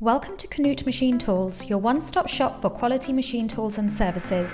Welcome to KNUTH Machine Tools, your one-stop shop for quality machine tools and services.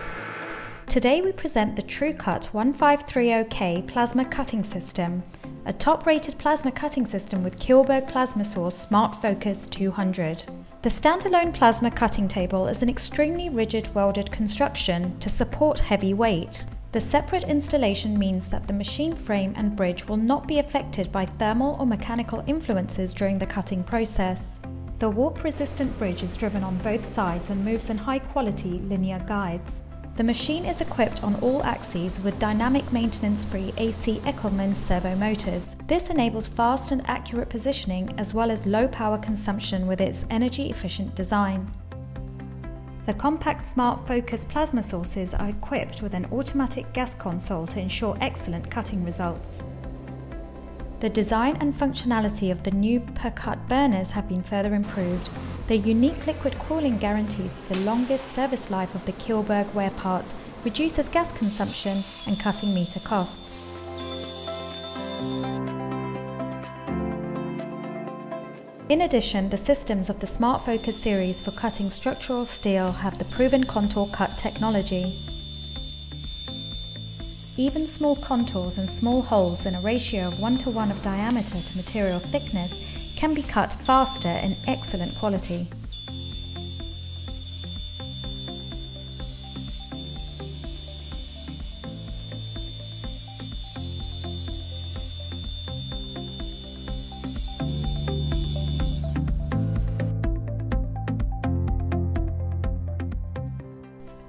Today we present the TrueCut 1530K plasma cutting system, a top-rated plasma cutting system with Kjellberg plasma source SmartFocus 200. The standalone plasma cutting table is an extremely rigid welded construction to support heavy weight. The separate installation means that the machine frame and bridge will not be affected by thermal or mechanical influences during the cutting process. The warp-resistant bridge is driven on both sides and moves in high-quality linear guides. The machine is equipped on all axes with dynamic maintenance-free AC Eckelmann servo motors. This enables fast and accurate positioning as well as low power consumption with its energy-efficient design. The compact SmartFocus plasma sources are equipped with an automatic gas console to ensure excellent cutting results. The design and functionality of the new per-cut burners have been further improved. Their unique liquid cooling guarantees the longest service life of the Kjellberg wear parts, reduces gas consumption and cutting meter costs. In addition, the systems of the SmartFocus series for cutting structural steel have the proven contour cut technology. Even small contours and small holes in a ratio of 1:1 of diameter to material thickness can be cut faster in excellent quality.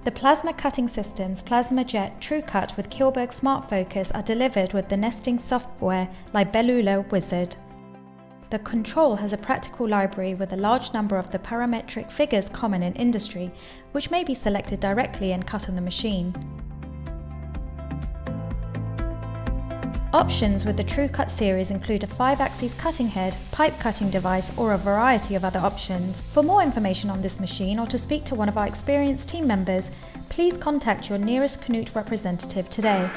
The plasma cutting systems PlasmaJet, TrueCut with Kjellberg SmartFocus are delivered with the nesting software Libellula Wizard. The control has a practical library with a large number of the parametric figures common in industry, which may be selected directly and cut on the machine. Options with the TrueCut series include a 5-axis cutting head, pipe cutting device, or a variety of other options. For more information on this machine or to speak to one of our experienced team members, please contact your nearest KNUTH representative today.